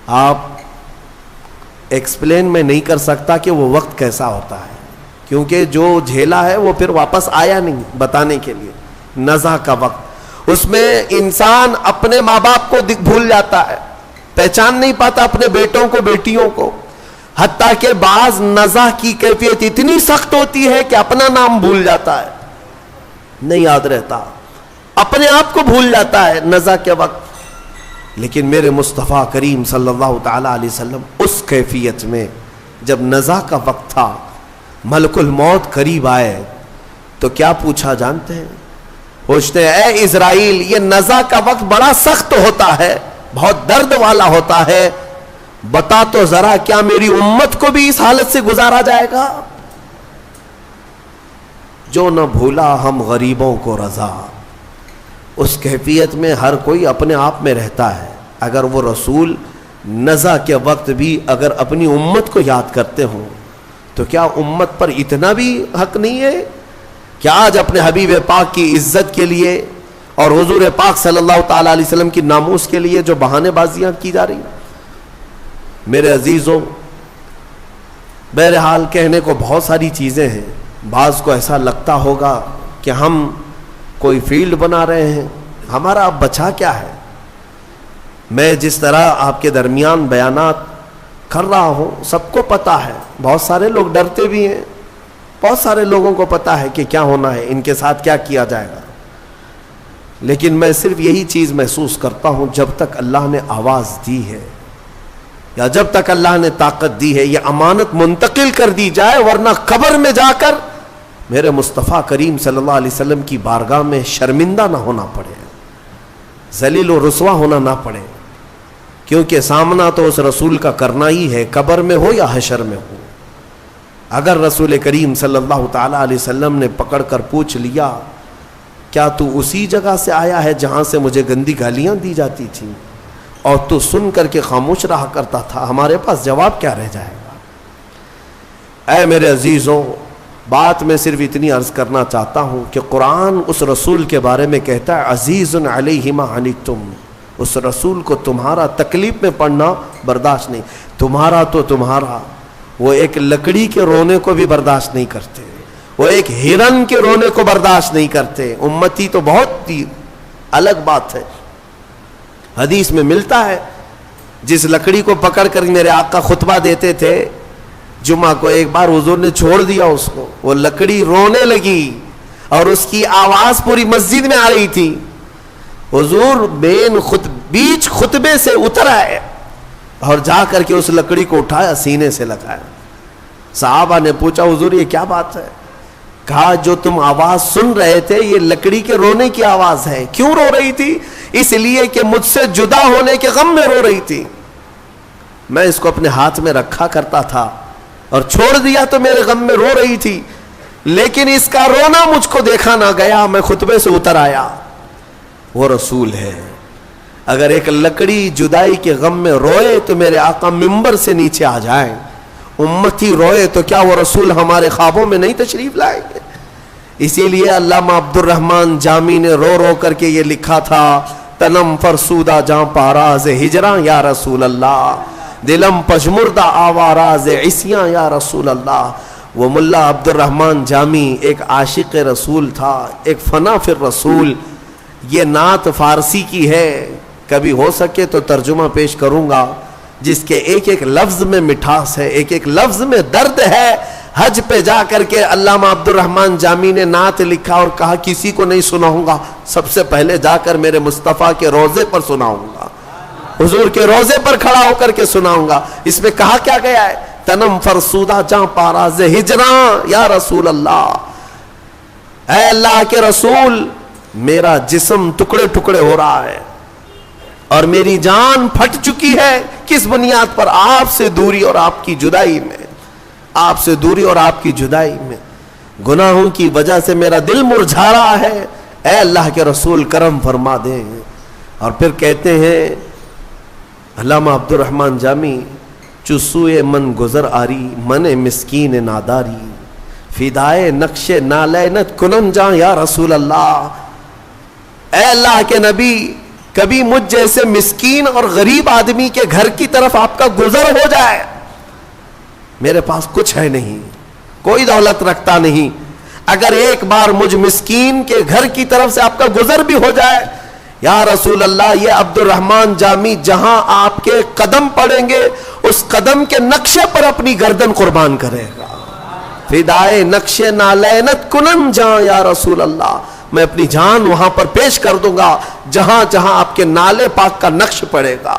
آپ ایکسپلین میں نہیں کر سکتا کہ وہ وقت کیسا ہوتا ہے، کیونکہ جو جھیلا ہے وہ پھر واپس آیا نہیں بتانے کے لیے. نزع کا وقت، اس میں انسان اپنے ماں باپ کو بھول جاتا ہے، پہچان نہیں پاتا اپنے بیٹوں کو بیٹیوں کو، حتیٰ کہ بعض نزع کی کیفیت اتنی سخت ہوتی ہے کہ اپنا نام بھول جاتا ہے، نہیں یاد رہتا، اپنے آپ کو بھول جاتا ہے نزع کے وقت. لیکن میرے مصطفیٰ کریم صلی اللہ تعالیٰ علیہ وسلم اس کیفیت میں جب نزع کا وقت تھا، ملک الموت قریب آئے تو کیا پوچھا جانتے ہیں؟ پوچھتے ہیں اے اسرائیل یہ نزع کا وقت بڑا سخت ہوتا ہے، بہت درد والا ہوتا ہے. بتا تو ذرا کیا میری امت کو بھی اس حالت سے گزارا جائے گا؟ جو نہ بھولا ہم غریبوں کو رضا. اس کیفیت میں ہر کوئی اپنے آپ میں رہتا ہے. اگر وہ رسول نزا کے وقت بھی اگر اپنی امت کو یاد کرتے ہوں تو کیا امت پر اتنا بھی حق نہیں ہے کہ آج اپنے حبیب پاک کی عزت کے لیے اور حضور پاک صلی اللہ تعالی علیہ وسلم کی ناموس کے لیے جو بہانے بازیاں کی جا رہی ہیں؟ میرے عزیزوں، بہرحال کہنے کو بہت ساری چیزیں ہیں. بعض کو ایسا لگتا ہوگا کہ ہم کوئی فیلڈ بنا رہے ہیں، ہمارا اب بچا کیا ہے. میں جس طرح آپ کے درمیان بیانات کر رہا ہوں سب کو پتا ہے. بہت سارے لوگ ڈرتے بھی ہیں، بہت سارے لوگوں کو پتا ہے کہ کیا ہونا ہے، ان کے ساتھ کیا کیا جائے گا. لیکن میں صرف یہی چیز محسوس کرتا ہوں، جب تک اللہ نے آواز دی ہے یا جب تک اللہ نے طاقت دی ہے یہ امانت منتقل کر دی جائے، ورنہ قبر میں جا کر میرے مصطفیٰ کریم صلی اللہ علیہ وسلم کی بارگاہ میں شرمندہ نہ ہونا پڑے، ذلیل و رسوا ہونا نہ پڑے. کیونکہ سامنا تو اس رسول کا کرنا ہی ہے، قبر میں ہو یا حشر میں ہو. اگر رسول کریم صلی اللہ تعالی علیہ وسلم نے پکڑ کر پوچھ لیا کیا تو اسی جگہ سے آیا ہے جہاں سے مجھے گندی گالیاں دی جاتی تھیں اور تو سن کر کے خاموش رہا کرتا تھا، ہمارے پاس جواب کیا رہ جائے گا؟ اے میرے عزیزوں، بات میں صرف اتنی عرض کرنا چاہتا ہوں کہ قرآن اس رسول کے بارے میں کہتا ہے عزیز علیہ ما عنتم. اس رسول کو تمہارا تکلیف میں پڑنا برداشت نہیں. تمہارا تو تمہارا، وہ ایک لکڑی کے رونے کو بھی برداشت نہیں کرتے، وہ ایک ہرن کے رونے کو برداشت نہیں کرتے. امتی تو بہت ہی الگ بات ہے. حدیث میں ملتا ہے جس لکڑی کو پکڑ کر میرے آقا خطبہ دیتے تھے جمعہ کو، ایک بار حضور نے چھوڑ دیا اس کو، وہ لکڑی رونے لگی اور اس کی آواز پوری مسجد میں آ رہی تھی. حضور بیچ خطبے سے اتر آئے اور جا کر کے اس لکڑی کو اٹھایا، سینے سے لگایا. صحابہ نے پوچھا حضور یہ کیا بات ہے؟ کہا جو تم آواز سن رہے تھے یہ لکڑی کے رونے کی آواز ہے. کیوں رو رہی تھی؟ اس لیے کہ مجھ سے جدا ہونے کے غم میں رو رہی تھی. میں اس کو اپنے ہاتھ میں رکھا کرتا تھا اور چھوڑ دیا تو میرے غم میں رو رہی تھی، لیکن اس کا رونا مجھ کو دیکھا نہ گیا، میں خطبے سے اتر آیا. وہ رسول ہے. اگر ایک لکڑی جدائی کے غم میں روئے تو میرے آقا ممبر سے نیچے آ جائیں. امتی روئے تو کیا وہ رسول ہمارے خوابوں میں نہیں تشریف لائیں گے؟ اسی لیے علامہ عبد الرحمن جامی نے رو رو کر کے یہ لکھا تھا، تنم فرسودہ جاں پاراز ہجراں یا رسول اللہ، دلم پشمردہ آواراز عصیاں یا رسول اللہ. وہ ملا عبد الرحمن جامی ایک عاشق رسول تھا، ایک فنا فی الرسول. یہ نعت فارسی کی ہے، کبھی ہو سکے تو ترجمہ پیش کروں گا، جس کے ایک ایک لفظ میں مٹھاس ہے، ایک ایک لفظ میں درد ہے. حج پہ جا کر کے علامہ عبد الرحمن جامی نے نعت لکھا اور کہا کسی کو نہیں سناؤں گا، سب سے پہلے جا کر میرے مصطفیٰ کے روضے پر سناؤں گا، حضور کے روضے پر کھڑا ہو کر کے سناؤں گا. اس میں کہا کیا گیا ہے؟ تنم فرسودہ جاں پاراز ہجراں یا رسول اللہ. اے اللہ کے رسول، میرا جسم ٹکڑے ٹکڑے ہو رہا ہے اور میری جان پھٹ چکی ہے. کس بنیاد پر؟ آپ سے دوری اور آپ کی جدائی میں، آپ سے دوری اور آپ کی جدائی میں. گناہوں کی وجہ سے میرا دل مرجھا رہا ہے، اے اللہ کے رسول کرم فرما دیں. اور پھر کہتے ہیں علامہ عبد الرحمن جامی، چسوئے من گزر آری من مسکین ناداری، فدائے نقش نالینت کنن جاں یا رسول اللہ. اے اللہ کے نبی، کبھی مجھ جیسے مسکین اور غریب آدمی کے گھر کی طرف آپ کا گزر ہو جائے. میرے پاس کچھ ہے نہیں، کوئی دولت رکھتا نہیں، اگر ایک بار مجھ مسکین کے گھر کی طرف سے آپ کا گزر بھی ہو جائے یا رسول اللہ، یہ عبد الرحمن جامی جہاں آپ کے قدم پڑیں گے اس قدم کے نقشے پر اپنی گردن قربان کرے گا. فدائے نقش نالینت کنن جاں یا رسول اللہ، میں اپنی جان وہاں پر پیش کر دوں گا جہاں جہاں آپ کے نالے پاک کا نقش پڑے گا.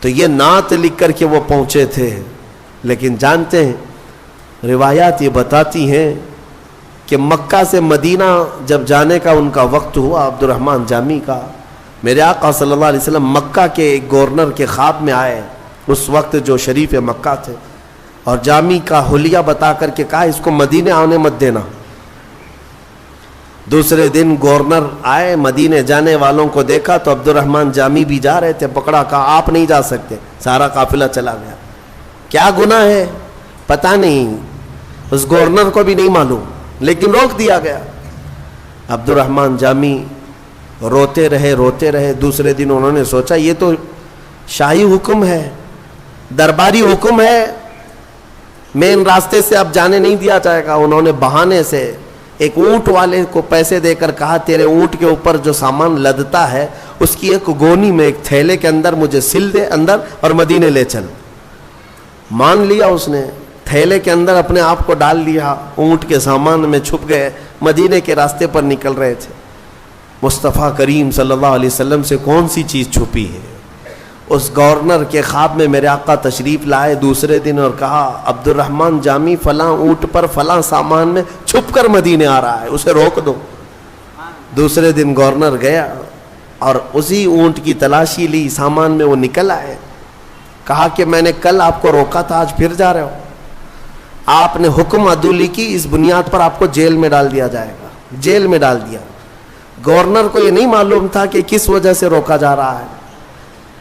تو یہ نعت لکھ کر کے وہ پہنچے تھے. لیکن جانتے ہیں روایات یہ بتاتی ہیں کہ مکہ سے مدینہ جب جانے کا ان کا وقت ہوا عبد الرحمن جامی کا، میرے آقا صلی اللہ علیہ وسلم مکہ کے ایک گورنر کے خواب میں آئے، اس وقت جو شریف مکہ تھے، اور جامی کا حلیہ بتا کر کے کہا اس کو مدینے آنے مت دینا۔ دوسرے دن گورنر آئے، مدینے جانے والوں کو دیکھا تو عبد الرحمن جامی بھی جا رہے تھے، پکڑا، کہا آپ نہیں جا سکتے، سارا قافلہ چلا گیا۔ کیا گناہ ہے پتہ نہیں، اس گورنر کو بھی نہیں معلوم، لیکن روک دیا گیا۔ عبد الرحمن جامی روتے رہے۔ دوسرے دن انہوں نے سوچا یہ تو شاہی حکم ہے، درباری حکم ہے، مین راستے سے اب جانے نہیں دیا جائے گا۔ انہوں نے بہانے سے ایک اونٹ والے کو پیسے دے کر کہا تیرے اونٹ کے اوپر جو سامان لدتا ہے اس کی ایک گونی میں، ایک تھیلے کے اندر مجھے سل دے اندر اور مدینے لے چل۔ مان لیا اس نے، تھیلے کے اندر اپنے آپ کو ڈال لیا، اونٹ کے سامان میں چھپ گئے، مدینے کے راستے پر نکل رہے تھے۔ مصطفیٰ کریم صلی اللہ علیہ وسلم سے کون سی چیز چھپی ہے؟ اس گورنر کے خواب میں میرے آقا تشریف لائے دوسرے دن اور کہا عبد الرحمن جامی فلاں اونٹ پر فلاں سامان میں چھپ کر مدینے آ رہا ہے، اسے روک دو۔ دوسرے دن گورنر گیا اور اسی اونٹ کی تلاشی لی، سامان میں وہ نکل آئے۔ کہا کہ میں نے کل آپ کو روکا تھا، آج پھر جا رہے ہو، آپ نے حکم عدولی کی، اس بنیاد پر آپ کو جیل میں ڈال دیا جائے گا۔ جیل میں ڈال دیا۔ گورنر کو یہ نہیں معلوم تھا کہ کس وجہ سے روکا جا رہا ہے۔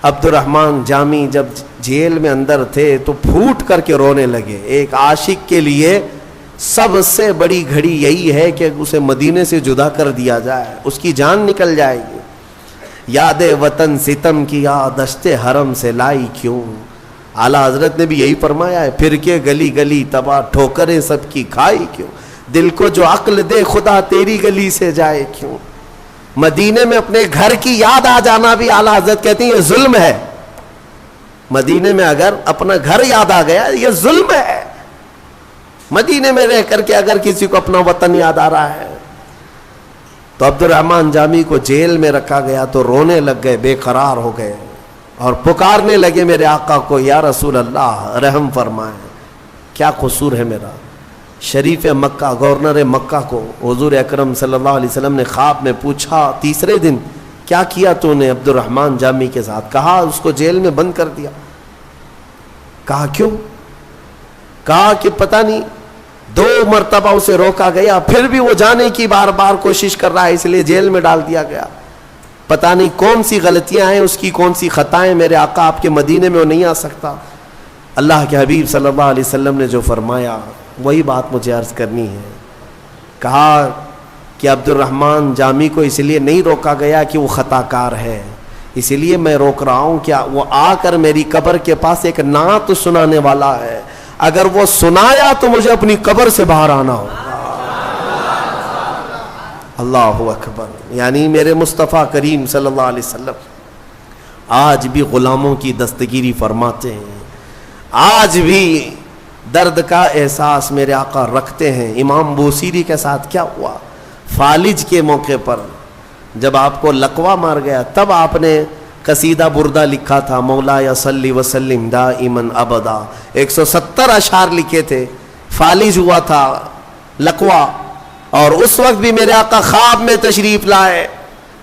عبد الرحمن جامی جب جیل میں اندر تھے تو پھوٹ کر کے رونے لگے۔ ایک عاشق کے لیے سب سے بڑی گھڑی یہی ہے کہ اسے مدینے سے جدا کر دیا جائے، اس کی جان نکل جائے گی۔ یاد وطن ستم کیا، دشت حرم سے لائی کیوں، اعلیٰ حضرت نے بھی یہی فرمایا ہے، پھر کے گلی گلی تباہ، ٹھوکریں سب کی کھائی کیوں، دل کو جو عقل دے خدا تیری گلی سے جائے کیوں۔ مدینے میں اپنے گھر کی یاد آ جانا بھی اعلیٰ حضرت کہتے ہیں یہ ظلم ہے۔ مدینے میں اگر اپنا گھر یاد آ گیا یہ ظلم ہے۔ مدینے میں رہ کر کے اگر کسی کو اپنا وطن یاد آ رہا ہے تو عبد الرحمن جامی کو جیل میں رکھا گیا تو رونے لگ گئے، بے قرار ہو گئے اور پکارنے لگے میرے آقا کو، یا رسول اللہ رحم فرمائیں، کیا قصور ہے میرا؟ شریف مکہ گورنر مکہ کو حضور اکرم صلی اللہ علیہ وسلم نے خواب میں پوچھا تیسرے دن کیا کیا تو نے عبد الرحمن جامی کے ساتھ؟ کہا اس کو جیل میں بند کر دیا۔ کہا کیوں؟ کہا کہ پتہ نہیں 2 مرتبہ اسے روکا گیا، پھر بھی وہ جانے کی بار بار کوشش کر رہا ہے، اس لیے جیل میں ڈال دیا گیا۔ پتہ نہیں کون سی غلطیاں ہیں اس کی، کون سی خطائیں، میرے آقا آپ کے مدینے میں وہ نہیں آ سکتا۔ اللہ کے حبیب صلی اللہ علیہ وسلم نے جو فرمایا وہی بات مجھے عرض کرنی ہے۔ کہا کہ عبد الرحمن جامی کو اس لیے نہیں روکا گیا کہ وہ خطا کار ہے، اس لیے میں روک رہا ہوں کہ وہ آ کر میری قبر کے پاس ایک نعت سنانے والا ہے، اگر وہ سنایا تو مجھے اپنی قبر سے باہر آنا ہوگا۔ اللہ اکبر۔ یعنی میرے مصطفیٰ کریم صلی اللہ علیہ وسلم آج بھی غلاموں کی دستگیری فرماتے ہیں، آج بھی درد کا احساس میرے آقا رکھتے ہیں۔ امام بوصیری کے ساتھ کیا ہوا؟ فالج کے موقع پر جب آپ کو لقوہ مار گیا تب آپ نے قصیدہ بردہ لکھا تھا، مولا یا صلی وسلم دائما ابدا، 170 اشعار لکھے تھے۔ فالج ہوا تھا لقوہ، اور اس وقت بھی میرے آقا خواب میں تشریف لائے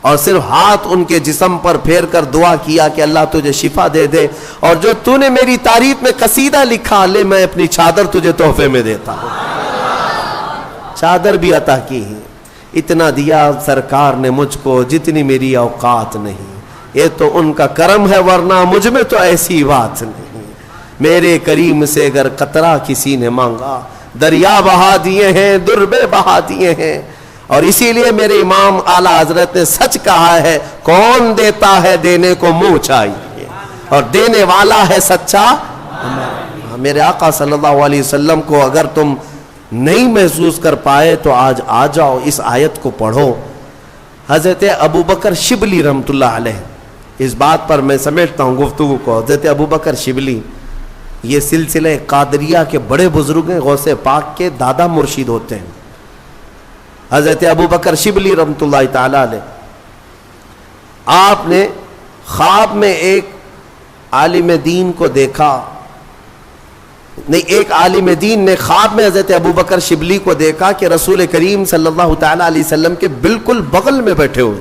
اور صرف ہاتھ ان کے جسم پر پھیر کر دعا کیا کہ اللہ تجھے شفا دے دے، اور جو تو نے میری تعریف میں قصیدہ لکھا لے میں اپنی چادر تجھے تحفے میں دیتا ہوں۔ چادر بھی عطا کی ہے۔ اتنا دیا سرکار نے مجھ کو جتنی میری اوقات نہیں، یہ تو ان کا کرم ہے ورنہ مجھ میں تو ایسی بات نہیں۔ میرے کریم سے اگر قطرہ کسی نے مانگا دریا بہا دیے ہیں، دربے بہا دیے ہیں، اور اسی لیے میرے امام اعلیٰ حضرت نے سچ کہا ہے، کون دیتا ہے دینے کو منہ چاہیے، اور دینے والا ہے سچا۔ میرے آقا صلی اللہ علیہ وسلم کو اگر تم نہیں محسوس کر پائے تو آج آ جاؤ، اس آیت کو پڑھو۔ حضرت ابوبکر شبلی رحمۃ اللہ علیہ، اس بات پر میں سمیٹتا ہوں گفتگو کو، حضرت ابوبکر شبلی یہ سلسلہ قادریہ کے بڑے بزرگ ہیں، غوث پاک کے دادا مرشد ہوتے ہیں۔ حضرت ابوبکر شبلی رحمۃ اللہ تعالی علیہ، آپ نے خواب میں ایک عالم دین کو دیکھا، نہیں، ایک عالم دین نے خواب میں حضرت ابوبکر شبلی کو دیکھا کہ رسول کریم صلی اللہ تعالی علیہ وسلم کے بالکل بغل میں بیٹھے ہوئے،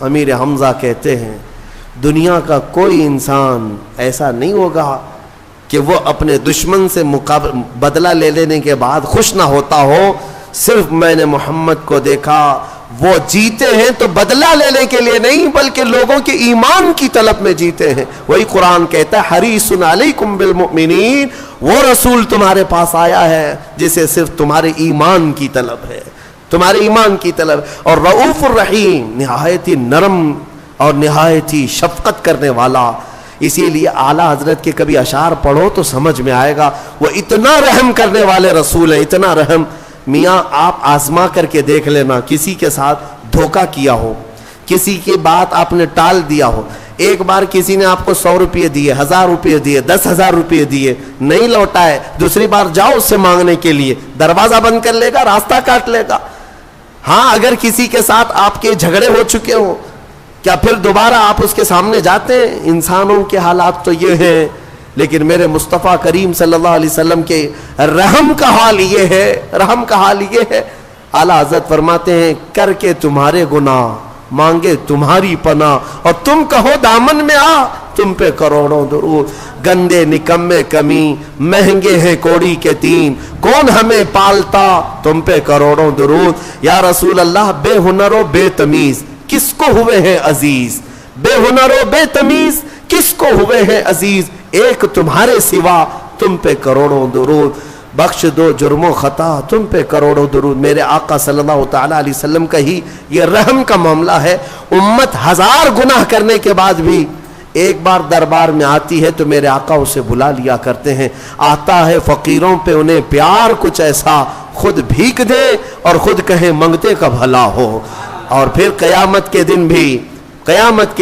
امیر حمزہ کہتے ہیں دنیا کا کوئی انسان ایسا نہیں ہوگا کہ وہ اپنے دشمن سے بدلہ لے لینے کے بعد خوش نہ ہوتا ہو. صرف میں نے محمد کو دیکھا وہ جیتے ہیں تو بدلہ لینے کے لیے نہیں بلکہ لوگوں کے ایمان کی طلب میں جیتے ہیں. وہی قرآن کہتا ہے حریص علیکم بالمؤمنین, وہ رسول تمہارے پاس آیا ہے جسے صرف تمہارے ایمان کی طلب ہے, تمہارے ایمان کی طلب. اور رؤوف الرحیم, نہایت ہی نرم اور نہایت ہی شفقت کرنے والا. اسی لیے اعلیٰ حضرت کے کبھی اشعار پڑھو تو سمجھ میں آئے گا وہ اتنا رحم کرنے والے رسول ہیں, اتنا رحم. میاں آپ آزما کر کے دیکھ لینا, کسی کے ساتھ دھوکہ کیا ہو, کسی کی بات آپ نے ٹال دیا ہو. ایک بار کسی نے آپ کو 100 روپے دیے, 1000 روپے دیے, 10,000 روپے دیے, نہیں لوٹائے, دوسری بار جاؤ اس سے مانگنے کے لیے, دروازہ بند کر لے گا, راستہ کاٹ لے گا. ہاں اگر کسی کے ساتھ آپ کے جھگڑے ہو چکے ہوں, کیا پھر دوبارہ آپ اس کے سامنے جاتے ہیں؟ انسانوں کے حالات تو یہ ہیں, لیکن میرے مصطفیٰ کریم صلی اللہ علیہ وسلم کے رحم کا حال یہ ہے, رحم کا حال یہ ہے. اعلیٰ حضرت فرماتے ہیں کر کے تمہارے گناہ مانگے تمہاری پناہ, اور تم کہو دامن میں آ, تم پہ کروڑوں درود. گندے نکمے کمی مہنگے ہیں کوڑی کے تین, کون ہمیں پالتا تم پہ کروڑوں درود. یا رسول اللہ بے ہنر و بے تمیز کس کو ہوئے ہیں عزیز, بے ہنر و بے تمیز کس کو ہوئے ہیں عزیز, ایک تمہارے سوا تم پہ کروڑوں درود. بخش دو جرم و خطا تم پہ کروڑوں درود. میرے آقا صلی اللہ تعالی علیہ وسلم کا ہی یہ رحم کا معاملہ ہے. امت 1000 گناہ کرنے کے بعد بھی ایک بار دربار میں آتی ہے تو میرے آقا اسے بلا لیا کرتے ہیں. آتا ہے فقیروں پہ انہیں پیار کچھ ایسا, خود بھیک دے اور خود کہیں منگتے کا بھلا ہو. اور پھر قیامت کے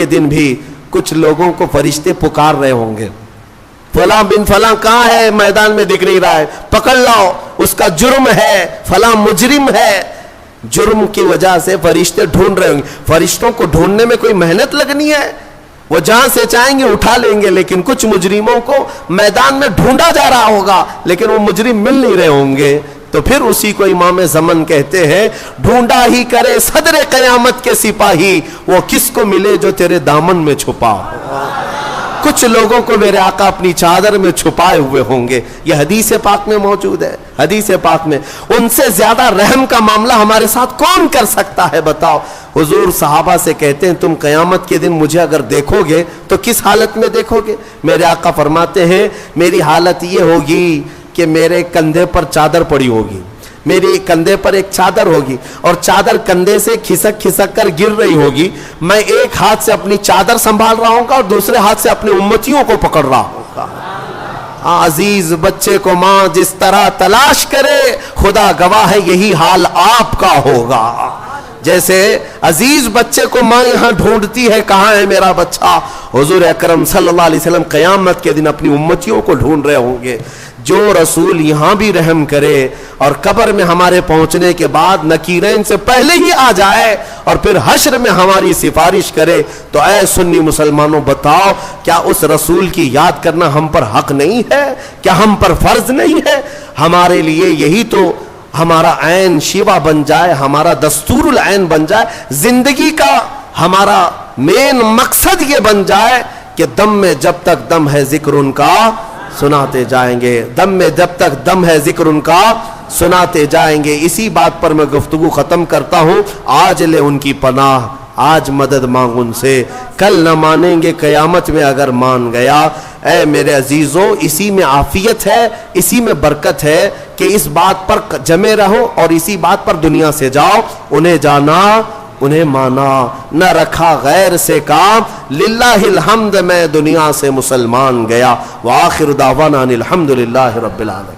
دن بھی کچھ لوگوں کو فرشتے پکار رہے ہوں گے, فلاں بن فلاں کہاں ہے, میدان میں دکھ نہیں رہا ہے, پکڑ لاؤ, اس کا جرم ہے, فلاں مجرم ہے. جرم کی وجہ سے فرشتے ڈھونڈ رہے ہوں گے. فرشتوں کو ڈھونڈنے میں کوئی محنت لگنی ہے, وہ جہاں سے چاہیں گے اٹھا لیں گے. لیکن کچھ مجرموں کو میدان میں ڈھونڈا جا رہا ہوگا لیکن وہ مجرم مل نہیں رہے ہوں گے. تو پھر اسی کو امام زمن کہتے ہیں ڈھونڈا ہی کرے صدر قیامت کے سپاہی, وہ کس کو ملے جو تیرے دامن میں چھپا. کچھ لوگوں کو میرے آقا اپنی چادر میں چھپائے ہوئے ہوں گے. یہ حدیث پاک میں موجود ہے, حدیث پاک میں. ان سے زیادہ رحم کا معاملہ ہمارے ساتھ کون کر سکتا ہے بتاؤ. حضور صحابہ سے کہتے ہیں تم قیامت کے دن مجھے اگر دیکھو گے تو کس حالت میں دیکھو گے؟ میرے آقا فرماتے ہیں میری حالت یہ ہوگی کہ میرے کندھے پر چادر پڑی ہوگی, میرے کندھے پر ایک چادر ہوگی اور چادر کندھے سے کھسک کھسک کر گر رہی ہوگی. میں ایک ہاتھ سے اپنی چادر سنبھال رہا ہوں گا اور دوسرے ہاتھ سے اپنے امتیوں کو پکڑ رہا ہوں گا. عزیز بچے کو ماں جس طرح تلاش کرے خدا گواہ ہے یہی حال آپ کا ہوگا. جیسے عزیز بچے کو ماں یہاں ڈھونڈتی ہے کہاں ہے میرا بچہ, حضور اکرم صلی اللہ علیہ وسلم قیامت کے دن اپنی امتیوں کو ڈھونڈ رہے ہوں گے. جو رسول یہاں بھی رحم کرے اور قبر میں ہمارے پہنچنے کے بعد نکیرین سے پہلے ہی آ جائے اور پھر حشر میں ہماری سفارش کرے, تو اے سنی مسلمانوں بتاؤ کیا اس رسول کی یاد کرنا ہم پر حق نہیں ہے؟ کیا ہم پر فرض نہیں ہے؟ ہمارے لیے یہی تو ہمارا عین شیوا بن جائے, ہمارا دستور العین بن جائے, زندگی کا ہمارا مین مقصد یہ بن جائے کہ دم میں جب تک دم ہے ذکر ان کا سناتے جائیں گے, دم میں جب تک دم ہے ذکر ان کا سناتے جائیں گے. اسی بات پر میں گفتگو ختم کرتا ہوں. آج لے ان کی پناہ, آج مدد مانگ ان سے, کل نہ مانیں گے قیامت میں اگر مان گیا. اے میرے عزیزوں اسی میں عافیت ہے, اسی میں برکت ہے کہ اس بات پر جمے رہو اور اسی بات پر دنیا سے جاؤ. انہیں جانا انہیں مانا, نہ رکھا غیر سے کام, للہ الحمد میں دنیا سے مسلمان گیا. وآخر دعوانا الحمدللہ رب العالمین.